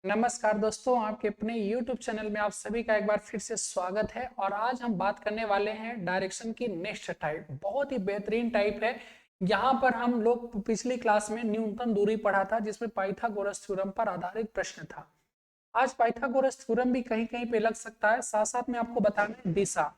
नमस्कार दोस्तों, आपके अपने YouTube चैनल में आप सभी का एक बार फिर से स्वागत है। और आज हम बात करने वाले हैं डायरेक्शन की नेक्स्ट टाइप। बहुत ही बेहतरीन टाइप है। यहाँ पर हम लोग पिछली क्लास में न्यूनतम दूरी पढ़ा था, जिसमें पाइथागोरस थ्योरम पर आधारित प्रश्न था। आज पाइथागोरस थ्योरम भी कहीं कहीं पे लग सकता है। साथ साथ में आपको बताना है दिशा,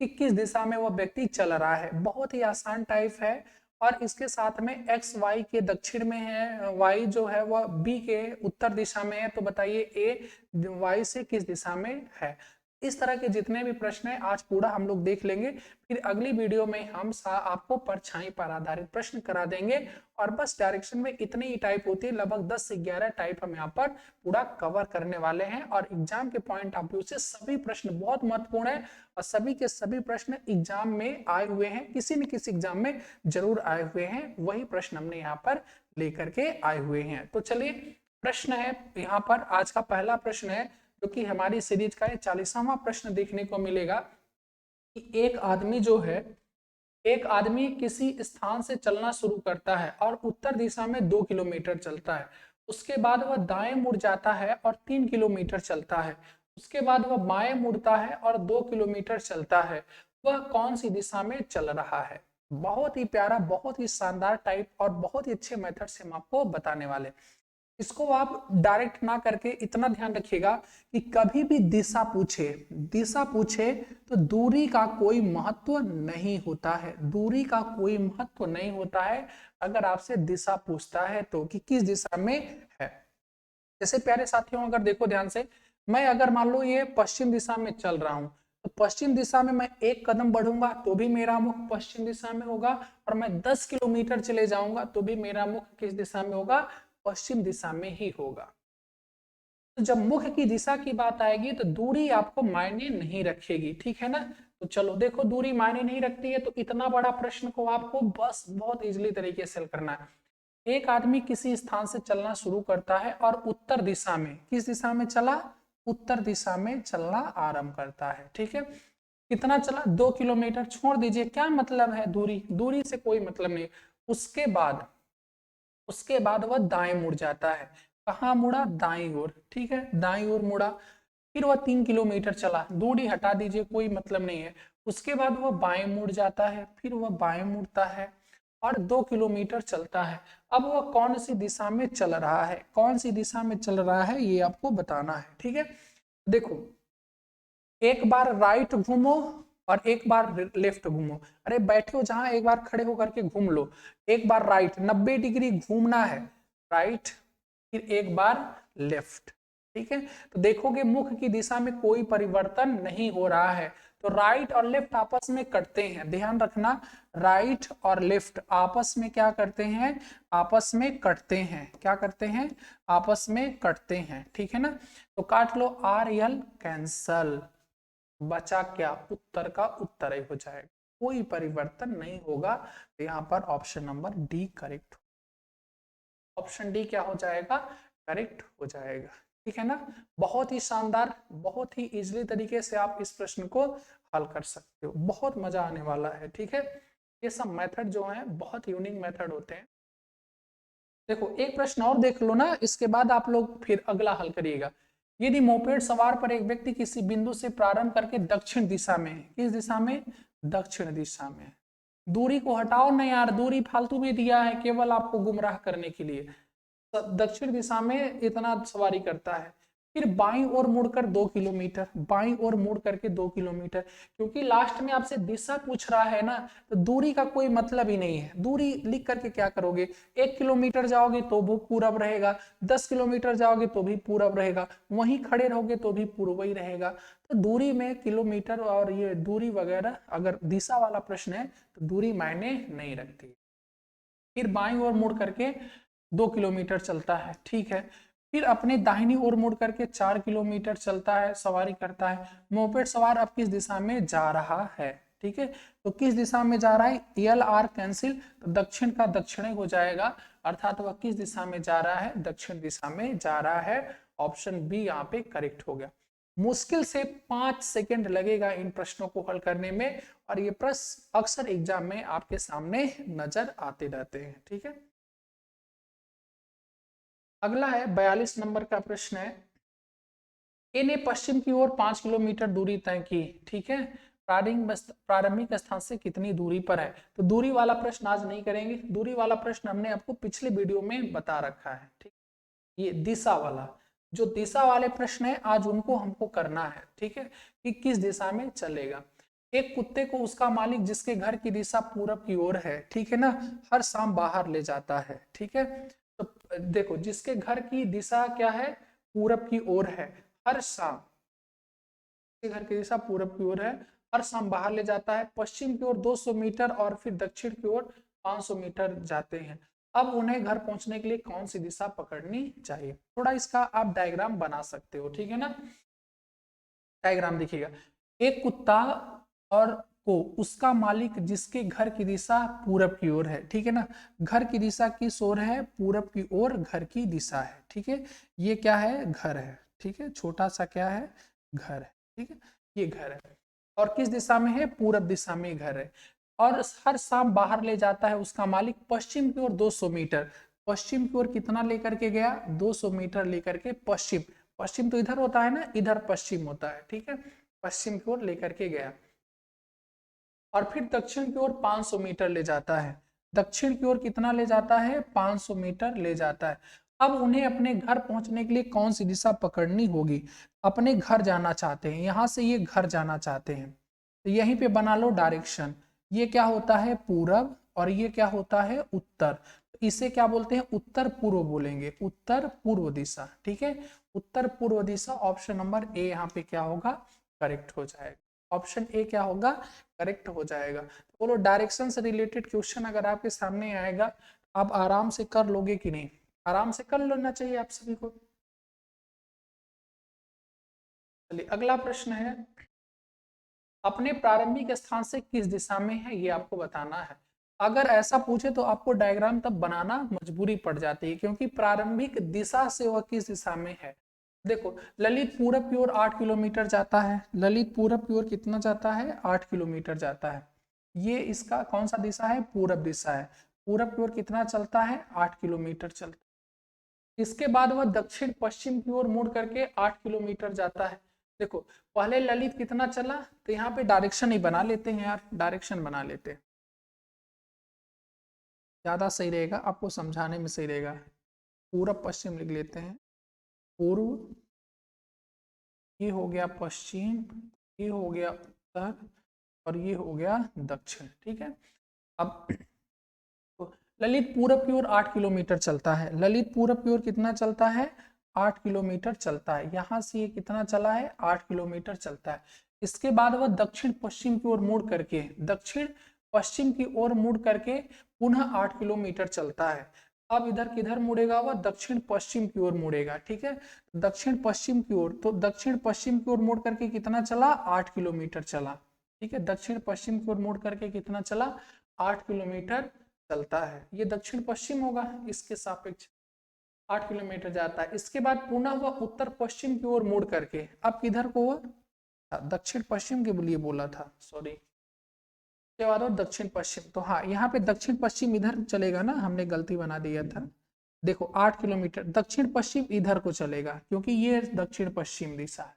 कि किस दिशा में वह व्यक्ति चल रहा है। बहुत ही आसान टाइप है। और इसके साथ में एक्स वाई के दक्षिण में है, वाई जो है वह बी के उत्तर दिशा में है। तो बताइए ए वाई से किस दिशा में है। इस तरह के जितने भी प्रश्न है आज पूरा हम लोग देख लेंगे। फिर अगली वीडियो में हम आपको परछाई पर आधारित प्रश्न करा देंगे। और बस डायरेक्शन में इतनी ही टाइप होती है, लगभग 10 से 11 टाइप हम यहाँ पर पूरा कवर करने वाले हैं। और एग्जाम के पॉइंट ऑफ व्यू से सभी प्रश्न बहुत महत्वपूर्ण है। और सभी के सभी प्रश्न एग्जाम में आए हुए हैं, किसी न किसी एग्जाम में जरूर आए हुए हैं। वही प्रश्न हमने यहाँ पर लेकर के आए हुए हैं। तो चलिए, प्रश्न है यहाँ पर। आज का पहला प्रश्न है, जो कि हमारी सीरीज का 40वां प्रश्न देखने को मिलेगा, कि एक आदमी किसी स्थान से चलना शुरू करता है और उत्तर दिशा में 2 किलोमीटर चलता है। उसके बाद वह दाएं मुड़ जाता है और 3 किलोमीटर चलता है। उसके बाद वह बाएं मुड़ता है और 2 किलोमीटर चलता है। वह कौन सी दिशा में चल रहा है। बहुत ही प्यारा, बहुत ही शानदार टाइप और बहुत ही अच्छे मेथड से हम आपको बताने वाले हैं। इसको आप डायरेक्ट ना करके इतना ध्यान रखिएगा कि कभी भी दिशा पूछे तो दूरी का कोई महत्व नहीं होता है। दूरी का कोई महत्व नहीं होता है अगर आपसे दिशा पूछता है तो, कि किस दिशा में है। जैसे प्यारे साथियों, अगर देखो ध्यान से, मैं अगर मान लो ये पश्चिम दिशा में चल रहा हूं, तो पश्चिम दिशा में मैं एक कदम बढ़ूंगा तो भी मेरा मुख पश्चिम दिशा में होगा। और मैं 10 किलोमीटर चले जाऊंगा तो भी मेरा मुख किस दिशा में होगा, पश्चिम दिशा में ही होगा। तो जब मुख की दिशा की बात आएगी तो दूरी आपको मायने नहीं रखेगी, ठीक है ना। तो चलो देखो, दूरी मायने नहीं रखती है तो इतना बड़ा प्रश्न को आपको बस बहुत इजीली तरीके से हल करना है। एक आदमी किसी स्थान से चलना शुरू करता है और उत्तर दिशा में, किस दिशा में चला, उत्तर दिशा में चलना आरंभ करता है। ठीक है, कितना चला, 2 किलोमीटर। छोड़ दीजिए क्या मतलब है, दूरी दूरी से कोई मतलब नहीं। उसके बाद उसके बाद वह दाएं मुड़ जाता है। कहाँ मुड़ा, दाईं ओर। ठीक है, दाईं ओर मुड़ा। फिर वह 3 किलोमीटर चला, दूरी हटा दीजिए, कोई मतलब नहीं है। उसके बाद वह बाएं मुड़ जाता है, फिर वह बाएं मुड़ता है और 2 किलोमीटर चलता है। अब वह कौन सी दिशा में चल रहा है, कौन सी दिशा में चल रहा है, ये आपको बताना है। ठीक है, देखो, एक बार राइट घूमो और एक बार लेफ्ट घूमो। अरे बैठे हो जहां, एक बार खड़े होकर के घूम लो। एक बार राइट 90 डिग्री घूमना है, राइट, फिर एक बार लेफ्ट। ठीक है, तो देखोगे मुख की दिशा में कोई परिवर्तन नहीं हो रहा है। तो राइट और लेफ्ट आपस में कटते हैं, ध्यान रखना। राइट और लेफ्ट आपस में क्या करते हैं, आपस में कटते हैं। क्या करते हैं, आपस में कटते हैं। ठीक है ना, तो काट लो, आर यल कैंसल। बचा क्या, उत्तर का उत्तर ही हो जाएगा, कोई परिवर्तन नहीं होगा। तो यहाँ पर option number D correct, option D क्या हो जाएगा, करेक्ट हो जाएगा। ठीक है ना, बहुत ही शानदार, बहुत ही इजीली तरीके से आप इस प्रश्न को हल कर सकते हो। बहुत मजा आने वाला है। ठीक है, ये सब मेथड जो है बहुत यूनिक मेथड होते हैं। देखो एक प्रश्न और देख लो ना, इसके बाद आप लोग फिर अगला हल करिएगा। यदि मोपेड सवार पर एक व्यक्ति किसी बिंदु से प्रारंभ करके दक्षिण दिशा में, किस दिशा में, दक्षिण दिशा में। दूरी को हटाओ ना यार, दूरी फालतू में दिया है केवल आपको गुमराह करने के लिए। दक्षिण दिशा में इतना सवारी करता है। फिर बाईं ओर मुड़कर 2 किलोमीटर, बाईं ओर मुड़ करके 2 किलोमीटर। क्योंकि लास्ट में आपसे दिशा पूछ रहा है ना, तो दूरी का कोई मतलब ही नहीं है। दूरी लिख करके क्या करोगे, 1 किलोमीटर जाओगे तो वो पूरब रहेगा, 10 किलोमीटर जाओगे तो भी पूरब रहेगा, वहीं खड़े रहोगे तो भी पूर्व ही रहेगा। तो दूरी में किलोमीटर और ये दूरी वगैरह, अगर दिशा वाला प्रश्न है तो दूरी मायने नहीं रखती। फिर बाईं ओर मुड़ करके 2 किलोमीटर चलता है। ठीक है, फिर अपने दाहिनी ओर मुड़ करके 4 किलोमीटर चलता है, सवारी करता है। मोपेड सवार अब किस दिशा में जा रहा है। ठीक है, तो किस दिशा में जा रहा है, एल आर कैंसिल, तो दक्षिण का दक्षिण हो जाएगा। अर्थात वह किस दिशा में जा रहा है, दक्षिण दिशा में जा रहा है। ऑप्शन बी यहाँ पे करेक्ट हो गया। मुश्किल से 5 सेकंड लगेगा इन प्रश्नों को हल करने में। और ये प्रश्न अक्सर एग्जाम में आपके सामने नजर आते रहते हैं। ठीक है, अगला है 42 नंबर का प्रश्न है, ए ने पश्चिम की ओर 5 किलोमीटर दूरी तय की, ठीक है, प्रारंभिक स्थान से कितनी दूरी पर है। तो दूरी वाला प्रश्न आज नहीं करेंगे, दूरी वाला प्रश्न हमने आपको पिछले वीडियो में बता रखा है, ठीक। ये दिशा वाला, जो दिशा वाले प्रश्न है आज उनको हमको करना है, ठीक है, कि किस दिशा में चलेगा। एक कुत्ते को उसका मालिक जिसके घर की दिशा पूरब की ओर है, ठीक है ना, हर शाम बाहर ले जाता है, ठीक है। तो देखो जिसके घर की दिशा क्या है, पूरब की ओर है, हर शाम घर की दिशा पूरब की ओर है, हर शाम बाहर ले जाता है, पश्चिम की ओर 200 मीटर और फिर दक्षिण की ओर 500 मीटर जाते हैं। अब उन्हें घर पहुंचने के लिए कौन सी दिशा पकड़नी चाहिए। थोड़ा इसका आप डायग्राम बना सकते हो, ठीक है ना। डायग्राम देखिएगा, एक कुत्ता और को उसका मालिक जिसके घर की दिशा पूरब की ओर है, ठीक है ना, घर की दिशा किस ओर है, पूरब की ओर घर की दिशा है, ठीक है। ये क्या है, घर है, ठीक है, छोटा सा क्या है, घर है, ठीक है, ये घर है और किस दिशा में है, पूरब दिशा में घर है। और हर शाम बाहर ले जाता है उसका मालिक पश्चिम की ओर 200 मीटर, पश्चिम की ओर कितना लेकर के गया, 200 मीटर लेकर के पश्चिम, पश्चिम तो इधर होता है ना, इधर पश्चिम होता है, ठीक है, पश्चिम की ओर लेकर के गया और फिर दक्षिण की ओर 500 मीटर ले जाता है, दक्षिण की ओर कितना ले जाता है, 500 मीटर ले जाता है। अब उन्हें अपने घर पहुंचने के लिए कौन सी दिशा पकड़नी होगी, अपने घर जाना चाहते हैं, यहां से ये घर जाना चाहते हैं, तो यहीं पे बना लो डायरेक्शन, ये क्या होता है, पूरब और ये क्या होता है, उत्तर। इसे क्या बोलते हैं, उत्तर पूर्व बोलेंगे, उत्तर पूर्व दिशा, ठीक है, उत्तर पूर्व दिशा। ऑप्शन नंबर ए यहाँ पे क्या होगा, करेक्ट हो जाएगा, ऑप्शन ए क्या होगा, करेक्ट हो जाएगा। तो बोलो डायरेक्शन से रिलेटेड क्वेश्चन अगर आपके सामने आएगा आप आराम से कर लोगे कि नहीं, आराम से कर लेना चाहिए आप सभी को। चलिए अगला प्रश्न है, अपने प्रारंभिक स्थान से किस दिशा में है, ये आपको बताना है। अगर ऐसा पूछे तो आपको डायग्राम तब बनाना मजबूरी पड़ जाती है, क्योंकि प्रारंभिक दिशा से वह किस दिशा में है। देखो ललित पूरब की ओर 8 किलोमीटर जाता है, ललित पूरब की ओर कितना जाता है, 8 किलोमीटर जाता है, ये इसका कौन सा दिशा है, पूरब दिशा है, पूरब की ओर कितना चलता है, 8 किलोमीटर चलता है। इसके बाद वह दक्षिण पश्चिम की ओर मुड़ करके 8 किलोमीटर जाता है। देखो पहले ललित कितना चला, तो यहाँ पे डायरेक्शन ही बना लेते हैं यार, डायरेक्शन बना लेते हैं, ज्यादा सही रहेगा, आपको समझाने में सही रहेगा। पूरब पश्चिम लिख लेते हैं, पूर्व, ये हो गया पश्चिम, ये हो गया उत्तर और ये हो गया दक्षिण, ठीक है। अब तो ललित पूरब की ओर 8 किलोमीटर चलता है, ललित पूरब की ओर कितना चलता है, 8 किलोमीटर चलता है, यहां से ये कितना चला है, 8 किलोमीटर चलता है। इसके बाद वह दक्षिण पश्चिम की ओर मुड़ करके, दक्षिण पश्चिम की ओर मुड़ करके पुनः 8 किलोमीटर चलता है। अब इधर किधर मुड़ेगा, वह दक्षिण पश्चिम की ओर मुड़ेगा, ठीक है, दक्षिण पश्चिम की ओर। तो दक्षिण पश्चिम की ओर मुड़ करके कितना चला, 8 किलोमीटर चला, ठीक है, दक्षिण पश्चिम की ओर मुड़ करके कितना चला, 8 किलोमीटर चलता है। ये दक्षिण पश्चिम होगा, इसके सापेक्ष 8 किलोमीटर जाता है। इसके बाद पुनः वह उत्तर पश्चिम की ओर मुड़ करके, अब किधर को वह, दक्षिण पश्चिम के लिए बोला था, सॉरी, उसके बाद दक्षिण पश्चिम, तो हाँ यहाँ पे दक्षिण पश्चिम इधर चलेगा ना, हमने गलती बना दिया था। देखो 8 किलोमीटर दक्षिण पश्चिम इधर को चलेगा, क्योंकि ये दक्षिण पश्चिम दिशा है।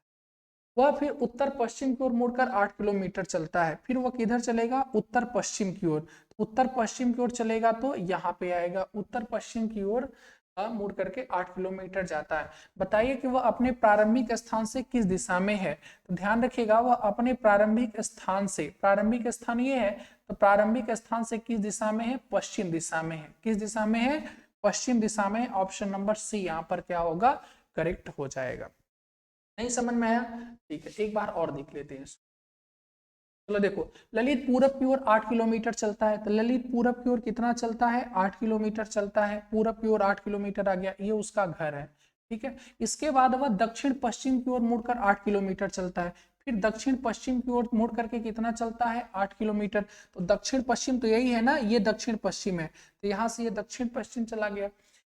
वह फिर उत्तर पश्चिम की ओर मुड़कर 8 किलोमीटर चलता है, फिर वह किधर चलेगा, उत्तर पश्चिम की ओर, उत्तर पश्चिम की ओर चलेगा तो यहाँ पे आएगा, उत्तर पश्चिम की ओर मुड़ करके 8 किलोमीटर जाता है। बताइए कि वह अपने प्रारंभिक स्थान से किस दिशा में है। तो ध्यान रखिएगा वह अपने प्रारंभिक स्थान से, प्रारंभिक स्थान ये है, तो प्रारंभिक स्थान से किस दिशा में है, पश्चिम दिशा में है, किस दिशा में है, पश्चिम दिशा में। ऑप्शन नंबर सी यहाँ पर क्या होगा, करेक्ट हो जाएगा। नहीं समझ में आया, ठीक है, एक बार और देख लेते हैं। चलो देखो ललित पूरब की ओर 8 किलोमीटर चलता है, तो ललित पूरब की ओर कितना चलता है, 8 किलोमीटर चलता है, पूरब की ओर 8 किलोमीटर आ गया, ये उसका घर है, ठीक है। इसके बाद वह दक्षिण पश्चिम की ओर मुड़कर 8 किलोमीटर चलता है, फिर दक्षिण पश्चिम की ओर मुड़ करके कितना चलता है, 8 किलोमीटर। तो दक्षिण पश्चिम तो यही है ना, ये दक्षिण पश्चिम है, तो यहाँ से ये दक्षिण पश्चिम चला गया।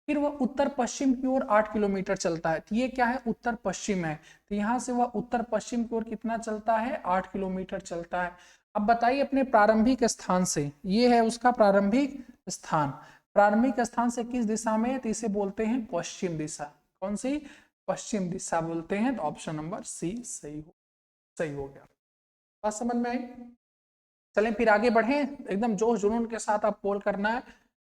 फिर वह उत्तर पश्चिम की ओर 8 किलोमीटर चलता है, तो ये क्या है, उत्तर पश्चिम है, तो यहाँ से वह उत्तर पश्चिम की ओर कितना चलता है, 8 किलोमीटर चलता है। अब बताइए अपने प्रारंभिक स्थान से, ये है उसका प्रारंभिक स्थान, प्रारंभिक स्थान से किस दिशा में है, तो इसे बोलते हैं पश्चिम दिशा। कौन सी? पश्चिम दिशा बोलते हैं। तो ऑप्शन नंबर सी सही हो गया। बात समझ में आई? चलें फिर आगे बढ़े, एकदम जोश जुनून के साथ आप पोल करना है।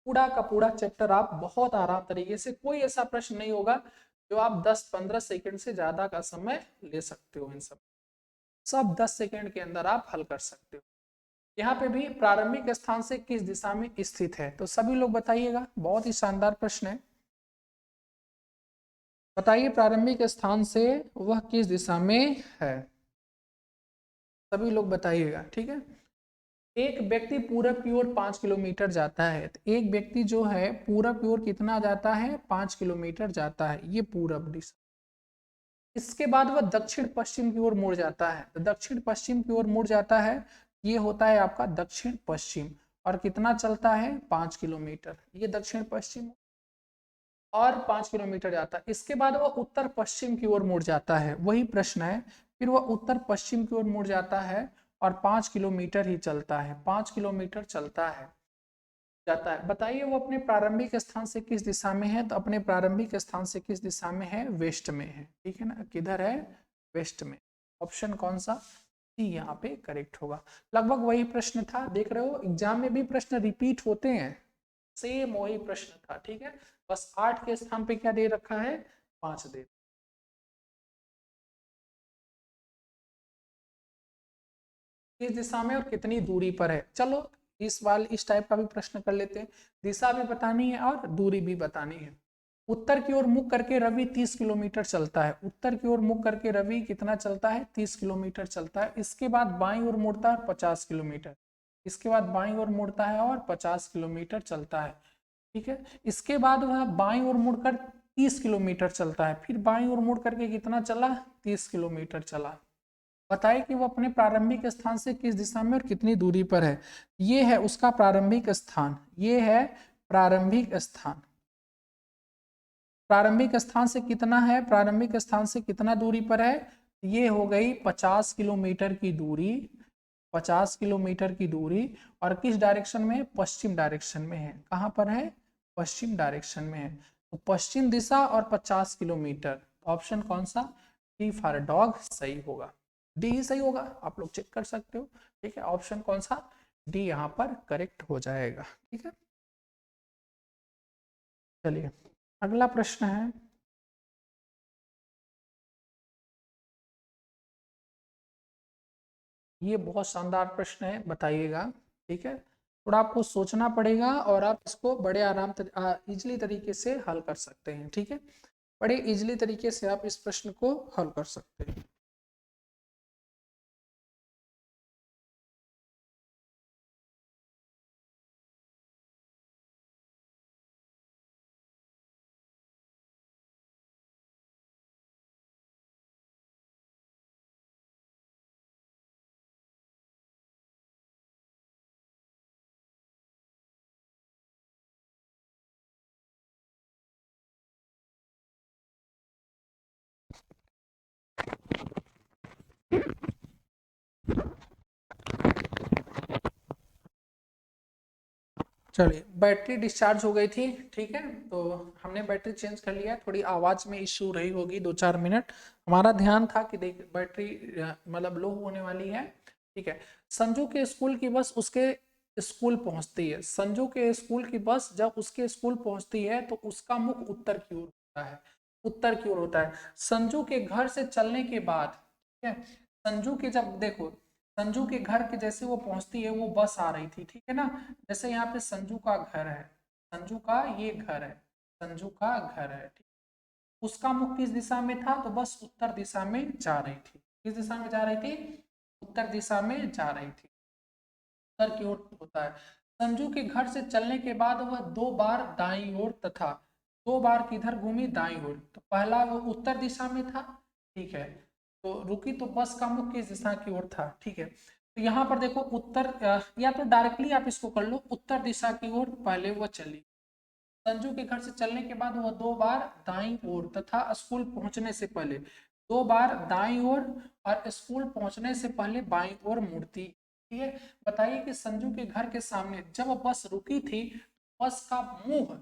पूरा का पूरा चैप्टर आप बहुत आराम तरीके से, कोई ऐसा प्रश्न नहीं होगा जो आप 10-15 सेकंड से ज्यादा का समय ले सकते हो। इन सब 10 सेकंड के अंदर आप हल कर सकते हो। यहाँ पे भी प्रारंभिक स्थान से किस दिशा में स्थित है, तो सभी लोग बताइएगा। बहुत ही शानदार प्रश्न है। बताइए प्रारंभिक स्थान से वह किस दिशा में है, सभी लोग बताइएगा। ठीक है, एक व्यक्ति पूरब की ओर 5 किलोमीटर जाता है, तो एक व्यक्ति जो है पूरब की ओर कितना जाता है? 5 किलोमीटर जाता है, ये पूरब दिशा। इसके बाद वह दक्षिण पश्चिम की ओर मुड़ जाता है, तो दक्षिण पश्चिम की ओर मुड़ जाता है, ये होता है आपका दक्षिण पश्चिम। और कितना चलता है? 5 किलोमीटर, ये दक्षिण पश्चिम। और 5 किलोमीटर जाता है। इसके बाद वह उत्तर पश्चिम की ओर मुड़ जाता है, वही प्रश्न है। फिर वह उत्तर पश्चिम की ओर मुड़ जाता है और 5 किलोमीटर ही चलता है, 5 किलोमीटर चलता है जाता है। बताइए वो अपने प्रारंभिक स्थान से किस दिशा में है, तो अपने प्रारंभिक स्थान से किस दिशा में है? वेस्ट में है। ठीक है ना, किधर है? वेस्ट में। ऑप्शन कौन सा? सी यहाँ पे करेक्ट होगा। लगभग वही प्रश्न था, देख रहे हो एग्जाम में भी प्रश्न रिपीट होते हैं, सेम वही प्रश्न था। ठीक है, बस 8 के स्थान पे क्या दे रखा है? 5 दे। किस दिशा में और कितनी दूरी पर है। चलो इस टाइप का भी प्रश्न कर लेते हैं। दिशा भी बतानी है और दूरी भी बतानी है। उत्तर की ओर मुख करके रवि 30 किलोमीटर चलता है। उत्तर की ओर मुख करके रवि कितना चलता है? 30 किलोमीटर चलता है। इसके बाद बाईं ओर मुड़ता है 50 किलोमीटर। इसके बाद बाईं ओर मुड़ता है और 50 किलोमीटर चलता है। ठीक है, इसके बाद वह बाईं ओर मुड़कर 30 किलोमीटर चलता है। फिर बाईं ओर मुड़ करके कितना चला? 30 किलोमीटर चला। बताए कि वो अपने प्रारंभिक स्थान से किस दिशा में और कितनी दूरी पर है। ये है उसका प्रारंभिक स्थान, ये है प्रारंभिक स्थान। प्रारंभिक स्थान से कितना है? प्रारंभिक स्थान से कितना दूरी पर है? ये हो गई 50 किलोमीटर की दूरी, 50 किलोमीटर की दूरी। और किस डायरेक्शन में? पश्चिम डायरेक्शन में है। कहां पर है? पश्चिम डायरेक्शन में है। तो पश्चिम दिशा और 50 किलोमीटर, ऑप्शन कौन सा? डी फॉर डॉग सही होगा। डी ही सही होगा, आप लोग चेक कर सकते हो। ठीक है, ऑप्शन कौन सा? डी यहाँ पर करेक्ट हो जाएगा। ठीक है, चलिए अगला प्रश्न है। ये बहुत शानदार प्रश्न है, बताइएगा। ठीक है, थोड़ा आपको सोचना पड़ेगा और आप इसको बड़े इजली तरीके से हल कर सकते हैं। ठीक है, बड़े इजली तरीके से आप इस प्रश्न को हल कर सकते हैं। चलिए, बैटरी डिस्चार्ज हो गई थी। ठीक है, तो हमने बैटरी चेंज कर लिया है। थोड़ी आवाज में इश्यू रही होगी 2-4 मिनट। हमारा ध्यान था कि देख बैटरी मतलब लो होने वाली है। ठीक है, संजू के स्कूल की बस उसके स्कूल पहुंचती है। संजू के स्कूल की बस जब उसके स्कूल पहुंचती है तो उसका मुख उत्तर की ओर होता है, उत्तर की ओर होता है। संजू के घर से चलने के बाद, ठीक है, संजू के जब देखो संजू के घर के जैसे वो पहुंचती है, वो बस आ रही थी। ठीक है ना, जैसे यहाँ पे संजू का घर है, संजू का ये घर है, संजू का घर है। ठीक, उसका मुख किस दिशा में था? तो बस उत्तर दिशा में जा रही थी। किस दिशा में जा रही थी? उत्तर दिशा में जा रही थी, उत्तर की ओर होता है। संजू के घर से चलने के बाद वह 2 बार दाईं ओर तथा 2 बार किधर घूमी? दाईं ओर। तो पहला वो उत्तर दिशा में था। ठीक है, तो रुकी तो बस का मुख किस दिशा की ओर था। ठीक है, तो यहाँ पर देखो उत्तर, या तो डायरेक्टली आप इसको कर लो, उत्तर दिशा की ओर पहले वह चली। संजू के घर से चलने के बाद वह 2 बार दाईं ओर तथा स्कूल पहुंचने से पहले 2 बार दाईं ओर और स्कूल पहुंचने से पहले बाईं ओर मुड़ती। ठीक है, बताइए कि संजू के घर के सामने जब बस रुकी थी, बस का मुंह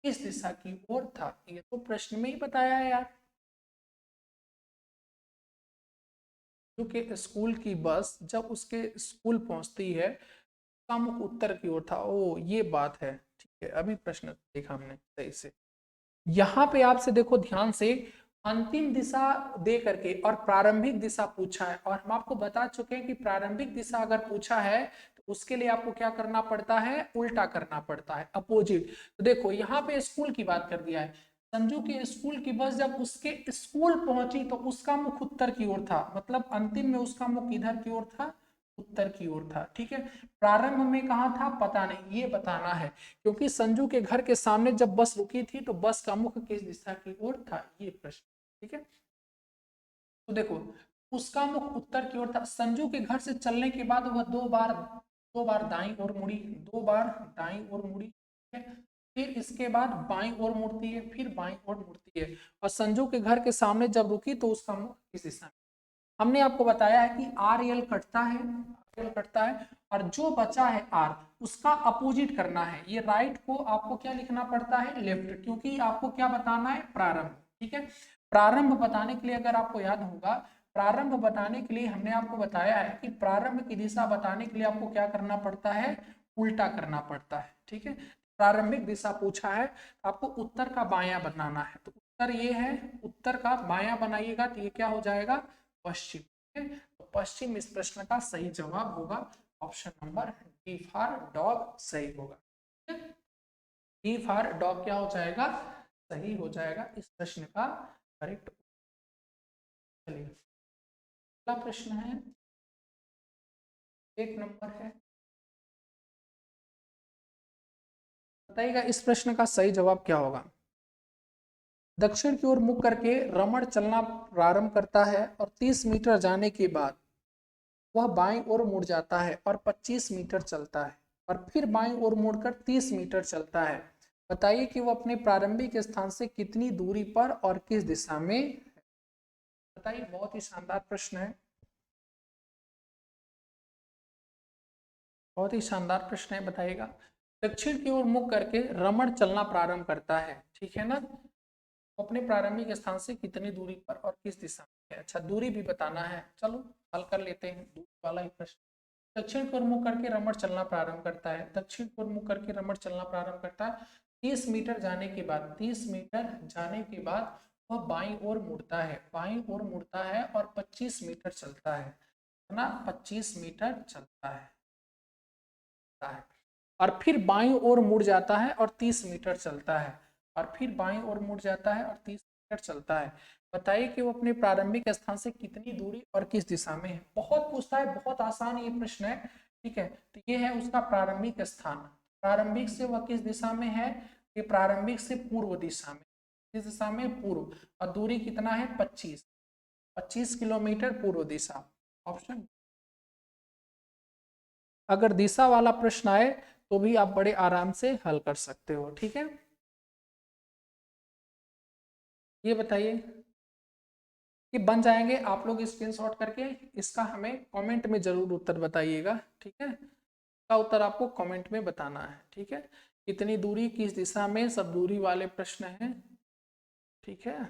किस दिशा की ओर था? ये तो प्रश्न में ही बताया है यार। क्योंकि स्कूल की बस जब उसके स्कूल पहुंचती है, उसका मुख उत्तर की ओर था। ओ ये बात है, ठीक है, अभी प्रश्न देखा हमने सही से। यहाँ पे आपसे देखो ध्यान से, अंतिम दिशा दे करके और प्रारंभिक दिशा पूछा है, और हम आपको बता चुके हैं कि प्रारंभिक दिशा अगर पूछा है तो उसके लिए आपको क्या करना पड़ता है? उल्टा करना पड़ता है, अपोजिट। तो देखो यहाँ पे स्कूल की बात कर दिया है। संजू के स्कूल की बस जब उसके स्कूल पहुंची तो उसका मुख उत्तर की ओर था, मतलब अंतिम में उसका मुख किधर की ओर था? उत्तर की ओर था, ठीक है। प्रारंभ में कहा था? पता नहीं, ये बताना है। क्योंकि संजू के घर के सामने जब बस रुकी थी तो बस का मुख किस दिशा की ओर था? ये प्रश्न, ठीक है। तो देखो, उसका मुख उत्तर की ओर था। संजू के घर से चलने के बाद वह दो बार दाईं ओर मुड़ी, दो बार दाईं ओर मुड़ी, ठीक है। फिर इसके बाद बाईं ओर मुड़ती है, फिर बाईं ओर मुड़ती है, और संजू के घर के सामने जब रुकी तो उसका मुख किस दिशा में? हमने आपको बताया है कि आर एल कटता है, एल कटता है, और जो बचा है आर, उसका अपोजिट करना है। ये राइट को आपको क्या लिखना पड़ता है? लेफ्ट, क्योंकि आपको क्या बताना है? प्रारंभ, ठीक है। प्रारंभ बताने के लिए अगर आपको याद होगा, प्रारंभ बताने के लिए हमने आपको बताया है कि प्रारंभ की दिशा बताने के लिए आपको क्या करना पड़ता है? उल्टा करना पड़ता है, ठीक है। प्रारंभिक दिशा पूछा है, आपको उत्तर का बायां बनाना है, तो उत्तर ये है, उत्तर का बायां बनाइएगा तो ये क्या हो जाएगा? पश्चिम, ठीक है। तो पश्चिम इस प्रश्न का सही जवाब होगा, option number D for dog सही होगा। डी फॉर डॉग क्या हो जाएगा? सही हो जाएगा इस प्रश्न का करेक्ट। चलिए अगला प्रश्न है, एक नंबर है, बताइएगा इस प्रश्न का सही जवाब क्या होगा? दक्षिण की ओर मुख करके रमण चलना प्रारंभ करता है और 30 मीटर जाने के बाद वह बाईं ओर मुड़ जाता है और 25 मीटर चलता है, और फिर बाईं ओर मुड़कर 30 मीटर चलता है। बताइए कि वह अपने प्रारंभिक स्थान से कितनी दूरी पर और किस दिशा में है? बताइए, बहुत ही शानदार प्रश्न है, बहुत ही शानदार प्रश्न है, बताइएगा। दक्षिण की ओर मुख करके रमण चलना प्रारंभ करता है, ठीक है ना। अपने प्रारंभिक स्थान से कितनी दूरी पर और किस दिशा में है? अच्छा, दूरी भी बताना है, चलो हल कर लेते हैं दूरी वाला ही प्रश्न। दक्षिण की ओर मुख करके रमण चलना प्रारंभ करता है, दक्षिण की ओर मुख करके रमण चलना प्रारंभ करता है। 30 मीटर जाने के बाद, 30 मीटर जाने के बाद वह बाईं ओर मुड़ता है, बाईं ओर मुड़ता है और 25 मीटर चलता है ना, 25 मीटर चलता है, और फिर बाईं ओर मुड़ जाता है और 30 मीटर चलता है, और फिर बाईं ओर मुड़ जाता है और 30 मीटर चलता है। बताइए कि वो अपने प्रारंभिक स्थान से कितनी दूरी और किस दिशा में है? बहुत पूछता है, बहुत आसान ये प्रश्न है, ठीक है। तो ये है उसका प्रारंभिक स्थान, प्रारंभिक से वह किस दिशा में है? ये प्रारंभिक से पूर्व दिशा में, किस दिशा में? पूर्व, और दूरी कितना है? 25 किलोमीटर पूर्व दिशा, ऑप्शन। अगर दिशा वाला प्रश्न आए तो भी आप बड़े आराम से हल कर सकते हो, ठीक है। ये बताइए कि बन जाएंगे आप लोग स्क्रीनशॉट करके, इसका हमें कमेंट में जरूर उत्तर बताइएगा, ठीक है। इसका उत्तर आपको कमेंट में बताना है, ठीक है। कितनी दूरी किस दिशा में, सब दूरी वाले प्रश्न हैं, ठीक है।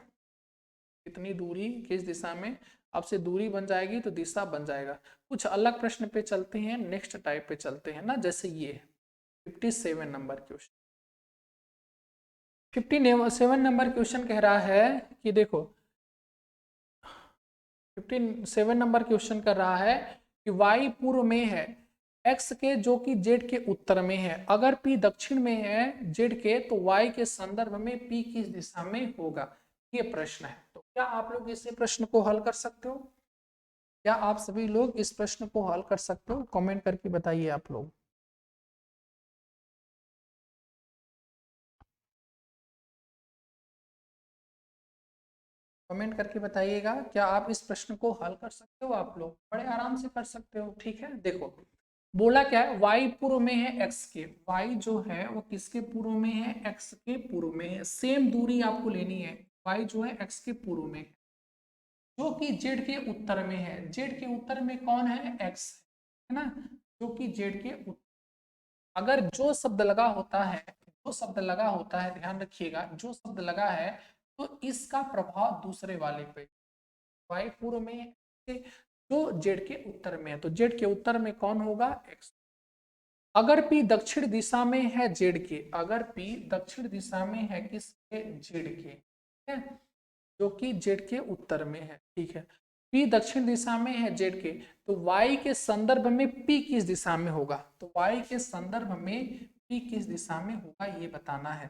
कितनी दूरी किस दिशा में, आपसे दूरी बन जाएगी तो दिशा बन जाएगा। कुछ अलग प्रश्न पे चलते हैं, नेक्स्ट टाइप पे चलते हैं ना, जैसे ये 57 नंबर क्वेश्चन। 57 नंबर क्वेश्चन कह रहा है कि देखो, 57 नंबर क्वेश्चन कर रहा है कि y पूर्व में है x के, जो कि z के उत्तर में है। अगर p दक्षिण में है z के, तो y के संदर्भ में p किस दिशा में होगा? ये प्रश्न है। तो क्या आप लोग इस प्रश्न को हल कर सकते हो? क्या आप सभी लोग इस प्रश्न को हल कर सकते हो? कमेंट करके बताइए आप लोग। कमेंट करके बताइएगा, क्या आप इस प्रश्न को हल कर सकते हो? आप लोग बड़े आराम से कर सकते हो, ठीक है। देखो, बोला क्या है, y पूर्व में है x के, y जो है वो किसके पूर्व में है? x के पूर्व में है। सेम दूरी आपको लेनी है, y जो है x के पूर्व में है, जो कि z के उत्तर में है। z के उत्तर में कौन है? x है ना, जो कि z के उत्तर। अगर जो शब्द लगा होता है, जो शब्द लगा होता है, ध्यान रखिएगा, जो शब्द लगा है तो इसका प्रभाव दूसरे वाले पे, वाई पूर्व में है, जो जेड के उत्तर में है, तो जेड के उत्तर में कौन होगा, एक्स। अगर पी दक्षिण दिशा में है जेड के, अगर पी दक्षिण दिशा में है किसके, जेड के, ठीक है, जो कि जेड के उत्तर में है, ठीक है, पी दक्षिण दिशा में है जेड के, तो वाई के संदर्भ में पी किस दिशा में होगा, तो वाई के संदर्भ में पी किस दिशा में होगा ये बताना है।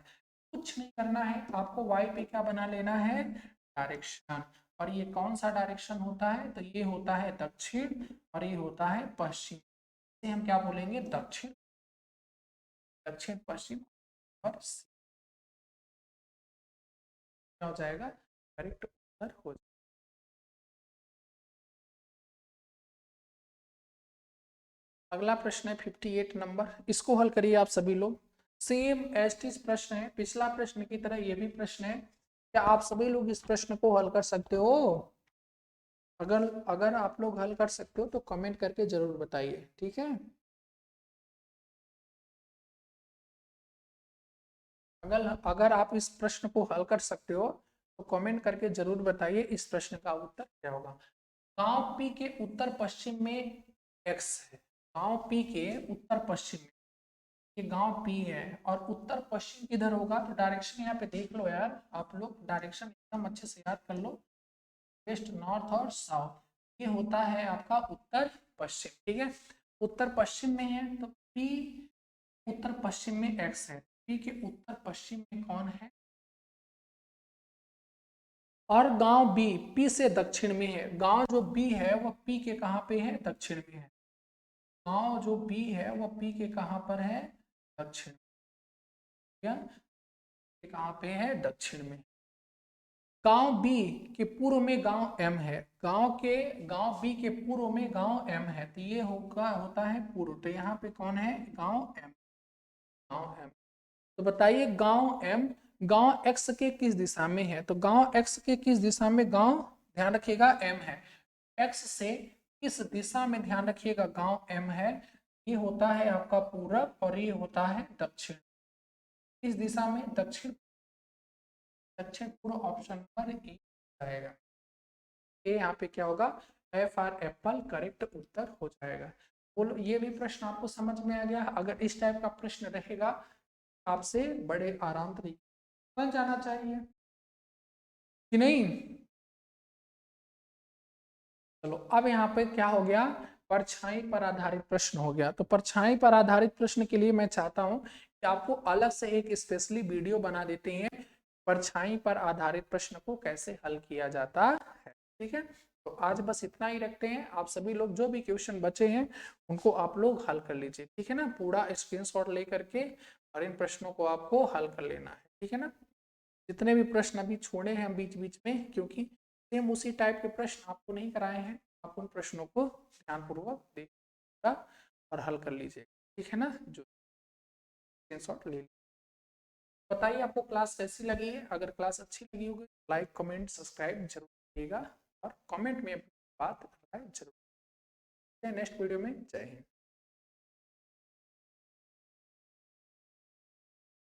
कुछ नहीं करना है आपको, वाई पे क्या बना लेना है, डायरेक्शन, और ये कौन सा डायरेक्शन होता है, तो ये होता है दक्षिण और ये होता है पश्चिम, इसे हम क्या बोलेंगे, दक्षिण, दक्षिण पश्चिम, और क्या हो जाएगा, करेक्ट उत्तर हो जाएगा। अगला प्रश्न है 58 नंबर, इसको हल करिए आप सभी लोग। सेम एस्टिस प्रश्न है, पिछला प्रश्न की तरह ये भी प्रश्न है। क्या आप सभी लोग इस प्रश्न को हल कर सकते हो? अगर अगर आप लोग हल कर सकते हो तो कमेंट करके जरूर बताइए, ठीक है। अगर अगर आप इस प्रश्न को हल कर सकते हो तो कमेंट करके जरूर बताइए इस प्रश्न का उत्तर क्या होगा। गांव पी के उत्तर पश्चिम में एक्स है, गांव पी के उत्तर पश्चिम में, ये गांव पी है और उत्तर पश्चिम किधर होगा, तो डायरेक्शन यहाँ पे देख लो यार, आप लोग डायरेक्शन एकदम अच्छे से याद कर लो, वेस्ट नॉर्थ और साउथ, ये होता है आपका उत्तर पश्चिम, ठीक है, उत्तर पश्चिम में है तो पी उत्तर पश्चिम में एक्स है, पी के उत्तर पश्चिम में कौन है, और गांव बी पी से दक्षिण में है, गांव जो बी है वह पी के कहां पे है, दक्षिण में है, गांव जो बी है वह पी के कहां पर है, दक्षिण, क्या कहां पे है, दक्षिण में। गांव बी के पूर्व में गांव एम है, गांव बी के पूर्व में गांव एम है, तो ये होगा होता है पूर्व, तो यहाँ पे कौन है, गांव एम, गांव एम। तो बताइए गांव एम गांव एक्स के किस दिशा में है, तो गांव एक्स के किस दिशा में, गांव ध्यान रखिएगा एम है, एक्स से किस दिशा में, ध्यान रखिएगा गांव एम है, ये होता है आपका पूरब और ये होता है दक्षिण, किस दिशा में, दक्षिण, दक्षिण पूर्व, ऑप्शन नंबर ए आएगा, ये यहाँ पे क्या होगा, एफ आर एप्पल करेक्ट उत्तर हो जाएगा। बोलो ये भी प्रश्न आपको समझ में आ गया, अगर इस टाइप का प्रश्न रहेगा आपसे बड़े आराम तरीके बन जाना चाहिए कि नहीं। चलो अब यहाँ पे क्या हो गया, परछाई पर आधारित प्रश्न हो गया, तो परछाई पर आधारित प्रश्न के लिए मैं चाहता हूं कि आपको अलग से एक स्पेशली वीडियो बना देते हैं, परछाई पर आधारित प्रश्न को कैसे हल किया जाता है, ठीक है। तो आज बस इतना ही रखते हैं, आप सभी लोग जो भी क्वेश्चन बचे हैं उनको आप लोग हल कर लीजिए, ठीक है ना, पूरा स्क्रीनशॉट ले करके और इन प्रश्नों को आपको हल कर लेना है, ठीक है ना। जितने भी प्रश्न अभी छोड़े हैं बीच बीच में, क्योंकि सेम उसी टाइप के प्रश्न आपको नहीं कराए हैं, आप उन प्रश्नों को ध्यानपूर्वक देखिएगा और हल कर लीजिएगा, ठीक है ना, जो स्क्रीनशॉट ले। बताइए आपको क्लास कैसी लगी है, अगर क्लास अच्छी लगी होगी लाइक कमेंट सब्सक्राइब जरूर करिएगा और कमेंट में बात जरूर, नेक्स्ट वीडियो में, जय हिंद।